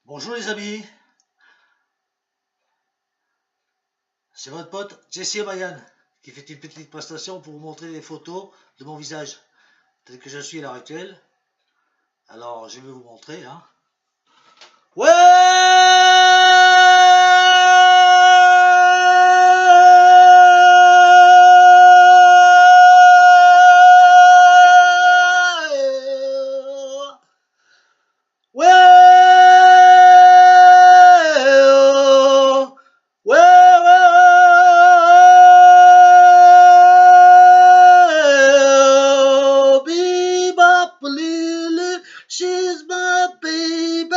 Bonjour les amis, c'est votre pote Jesse Mayan qui fait une petite prestation pour vous montrer des photos de mon visage tel que je suis à l'heure actuelle. Alors je vais vous montrer. Ouais. She's my baby.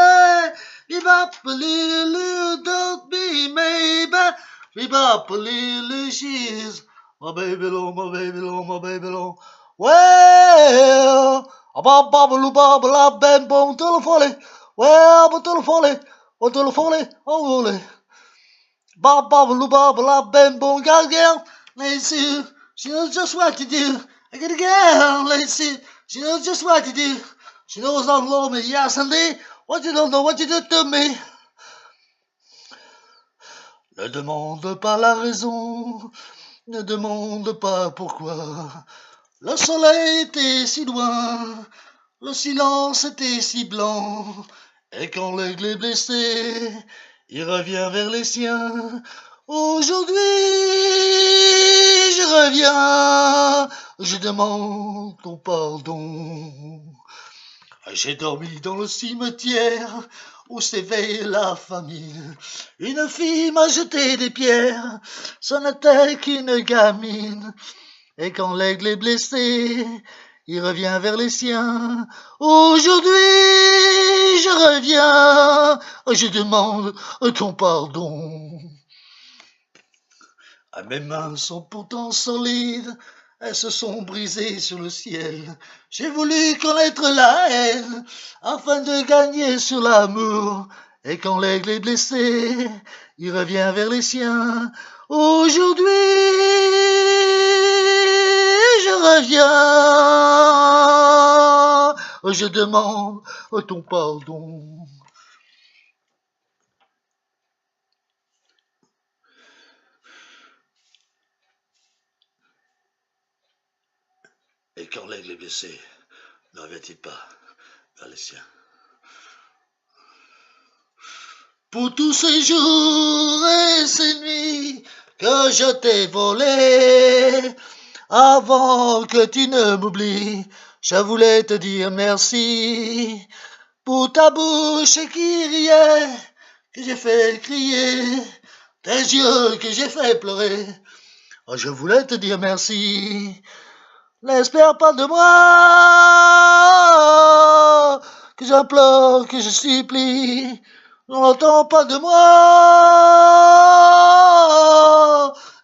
Bebop Lily, don't be maybe. Bebop Lily, she's my baby long, my baby long, my baby long. Well, a bob bobble bobble up and boom to the folly. Well, but to the folly, or to the folly, oh folly. Bob bobble bobble up and boom, girl, let's see. She knows just what to do. I got a girl, let's see. She knows just what to do. She knows I love me, yes indeed. What you don't know what you did to me. Ne demande pas la raison, ne demande pas pourquoi. Le soleil était si loin, le silence était si blanc. Et quand l'aigle est blessé, il revient vers les siens. Aujourd'hui, je reviens, je demande ton pardon. J'ai dormi dans le cimetière où s'éveille la famille. Une fille m'a jeté des pierres, ce n'était qu'une gamine. Et quand l'aigle est blessé, il revient vers les siens. Aujourd'hui, je reviens, je demande ton pardon. Mes mains sont pourtant solides, elles se sont brisées sur le ciel. J'ai voulu connaître la haine, afin de gagner sur l'amour. Et quand l'aigle est blessé, il revient vers les siens. Aujourd'hui, je reviens, je demande ton pardon. Et quand l'aigle est blessé, ne revient-il pas vers les siens? Pour tous ces jours et ces nuits que je t'ai volés, avant que tu ne m'oublies, je voulais te dire merci. Pour ta bouche qui riait, que j'ai fait crier, tes yeux que j'ai fait pleurer, oh, je voulais te dire merci. N'espère pas de moi, que j'implore, que je supplie. N'entends pas de moi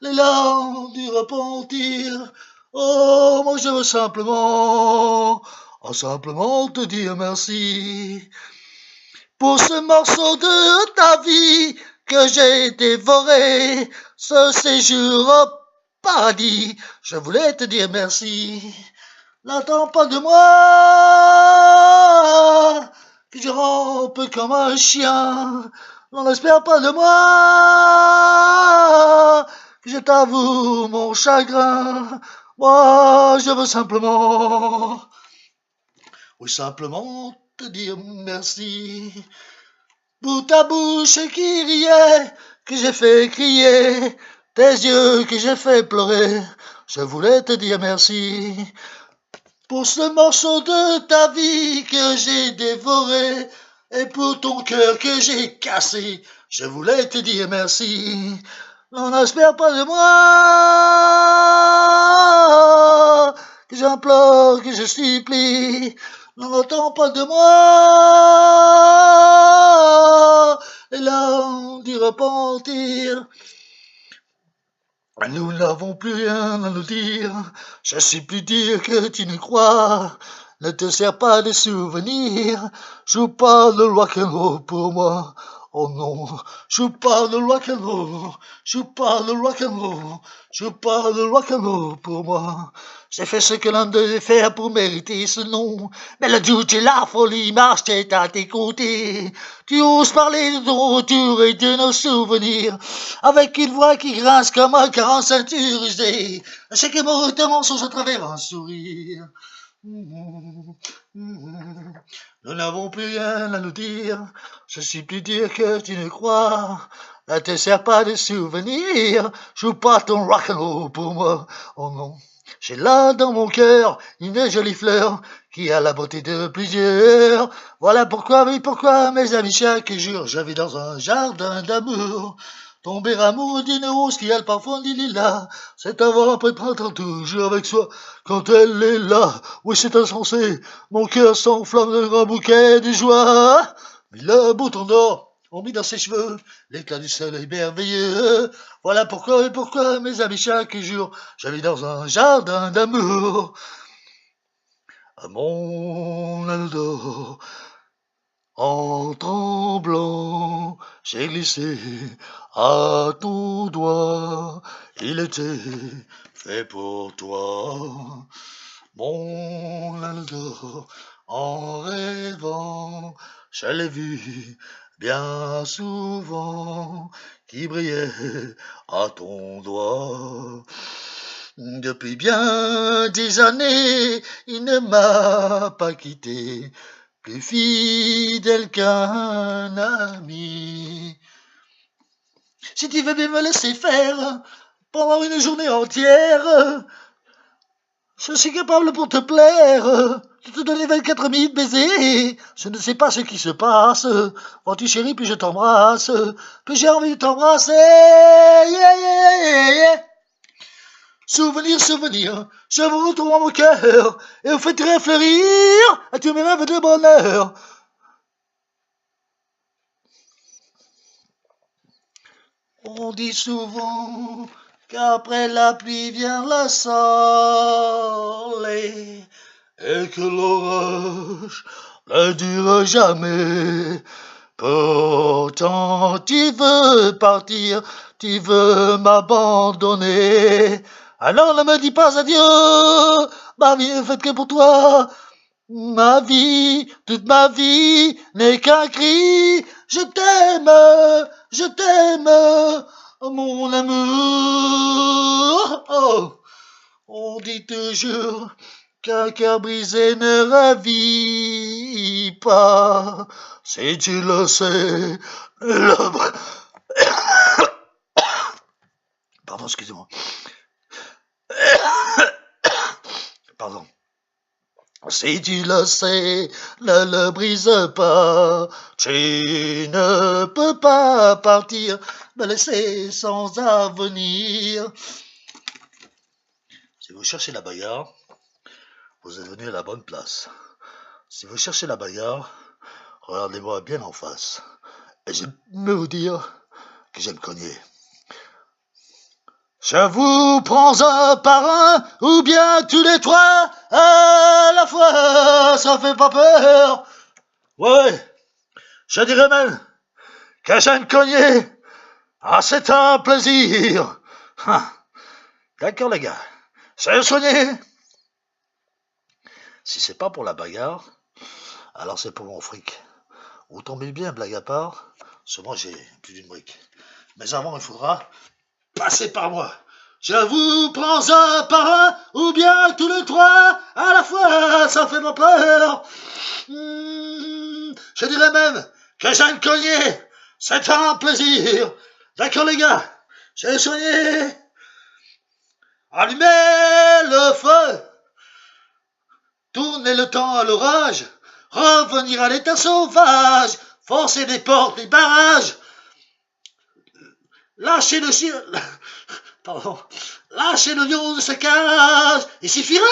les larmes du repentir. Oh, moi je veux simplement te dire merci. Pour ce morceau de ta vie que j'ai dévoré, ce séjour au paradis, je voulais te dire merci. N'attends pas de moi que je rampe comme un chien. N'en espère pas de moi que je t'avoue mon chagrin. Moi, je veux simplement, oui, simplement te dire merci. Pour ta bouche qui riait, que j'ai fait crier, tes yeux que j'ai fait pleurer, je voulais te dire merci. Pour ce morceau de ta vie que j'ai dévoré, et pour ton cœur que j'ai cassé, je voulais te dire merci. N'en espère pas de moi que j'implore, que je supplie. N'en entends pas de moi les larmes du repentir. Nous n'avons plus rien à nous dire, je suis plus dur que tu ne crois. Ne te sers pas de souvenirs, joue pas le rock'n'roll pour moi. Oh non, je parle de rock'n'roll, je parle de rock'n'roll, je parle de rock'n'roll pour moi. J'ai fait ce que l'homme devait faire pour mériter ce nom. Mais le doute et la folie marchaient à tes côtés. Tu oses parler de ton retour et de nos souvenirs, avec une voix qui grince comme un 45 usé. Chaque mot est un mensonge à travers un sourire. Nous n'avons plus rien à nous dire. Je suis plus dur que tu ne crois. Ne te sers pas de souvenirs. Joue pas ton rock'n'roll pour moi. Oh non. J'ai là dans mon cœur une jolie fleur qui a la beauté de plusieurs. Voilà pourquoi, oui pourquoi, mes amis, chaque jour je vis dans un jardin d'amour. Tomber amoureux d'une rose qui a le parfum du lilas, c'est avoir un peu de printemps toujours avec soi quand elle est là. Oui, c'est insensé, mon cœur s'enflamme d'un grand bouquet de joie. Mais le bouton d'or ont mis dans ses cheveux l'éclat du soleil merveilleux. Voilà pourquoi et pourquoi, mes amis, chaque jour, je vis dans un jardin d'amour. À mon anneau d'or, en tremblant, j'ai glissé à ton doigt. Il était fait pour toi. Mon anneau d'or, en rêvant, je l'ai vu bien souvent, qui brillait à ton doigt. Depuis bien des années, il ne m'a pas quitté, plus fidèle qu'un ami. Si tu veux bien me laisser faire pendant une journée entière, je suis capable pour te plaire de te donner 24 000 baisers. Je ne sais pas ce qui se passe. Vois-tu chérie, puis je t'embrasse, puis j'ai envie de t'embrasser. Yeah, yeah, yeah, yeah. Souvenir, souvenir, je vous retrouve dans mon cœur et vous faites réfléchir à tous mes rêves de bonheur. On dit souvent qu'après la pluie vient le soleil et que l'orage ne dure jamais. Pourtant tu veux partir, tu veux m'abandonner. Alors ne me dis pas adieu, ma vie est faite que pour toi. Ma vie, toute ma vie n'est qu'un cri. Je t'aime, mon amour. Oh, on dit toujours qu'un cœur brisé ne ravit pas. Si tu le sais, le... Pardon, excusez-moi. Pardon. Si tu le sais, ne le brise pas. Tu ne peux pas partir, me laisser sans avenir. Si vous cherchez la bagarre, vous êtes venu à la bonne place. Si vous cherchez la bagarre, regardez-moi bien en face. Et j'aime vous dire que j'aime cogner. Je vous prends un par un, ou bien tous les trois à la fois, ça fait pas peur. Ouais, je dirais même que j'aime cogner. Ah, c'est un plaisir. Ah, d'accord les gars, c'est soigné. Si c'est pas pour la bagarre, alors c'est pour mon fric. Vous tombez bien, blague à part, parce que moi j'ai plus d'une brique. Mais avant, il faudra passer par moi. Je vous prends un par un, ou bien tous les trois à la fois, ça fait pas peur. Je dirais même que j'aime cogner, c'est un plaisir. D'accord les gars, j'ai soigné. Allumez le feu, tournez le temps à l'orage, revenir à l'état sauvage, forcer des portes, des barrages, lâcher le chien... Pardon. Lâchez le lion de sa cage, il suffira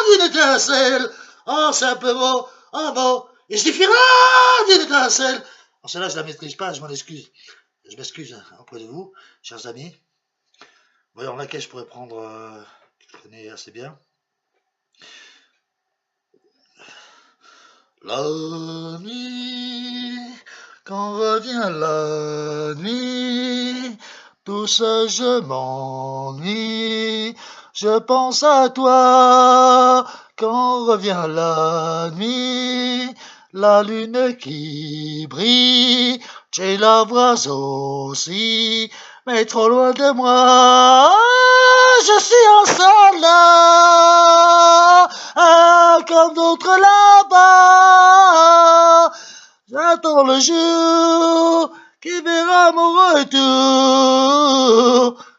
d'une étincelle, en simplement un mot, il suffira d'une étincelle. Alors celle-là, je la maîtrise pas, je m'en excuse. Je m'excuse auprès de vous, chers amis. Voyons laquelle je pourrais prendre, que je connais assez bien. La nuit, quand revient la nuit, tout seul je m'ennuie. Je pense à toi quand revient la nuit, la lune qui brille, tu la vois aussi, mais trop loin de moi. Je suis en soldat, comme d'autres là-bas. J'attends le jour qui verra mon retour.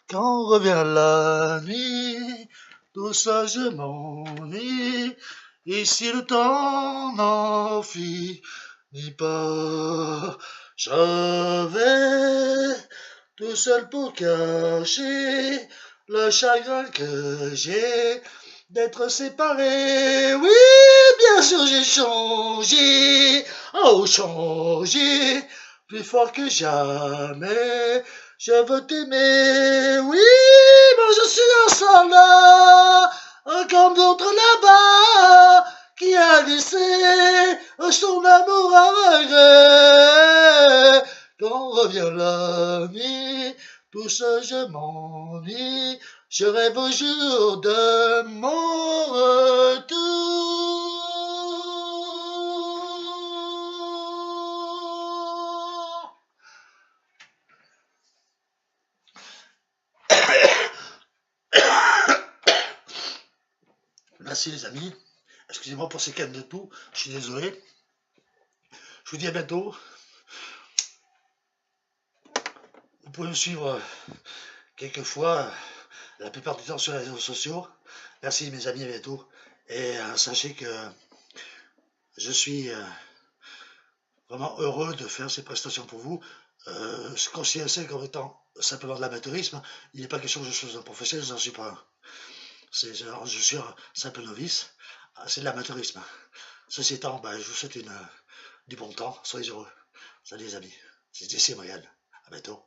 Quand revient la nuit, tout ça je m'ennuie. Et si le temps n'en finit pas, je vais tout seul pour cacher le chagrin que j'ai d'être séparé. Oui, bien sûr j'ai changé, oh changé, plus fort que jamais. Je veux t'aimer, oui, mais je suis un soldat, comme d'autres là-bas, qui a laissé son amour à regret. Quand revient la nuit, tout seul je m'ennuie, je rêve au jour de mon retour. Merci les amis, excusez-moi pour ces cannes de tout, je suis désolé. Je vous dis à bientôt. Vous pouvez me suivre quelquefois, la plupart du temps sur les réseaux sociaux. Merci mes amis, à bientôt. Et sachez que je suis vraiment heureux de faire ces prestations pour vous. Je considère ça comme étant simplement de l'amateurisme. Il n'est pas question que je sois un professionnel, je n'en suis pas un. Je suis un simple novice. C'est de l'amateurisme. Ceci étant, je vous souhaite du bon temps. Soyez heureux. Salut les amis. C'était Montréal. À bientôt.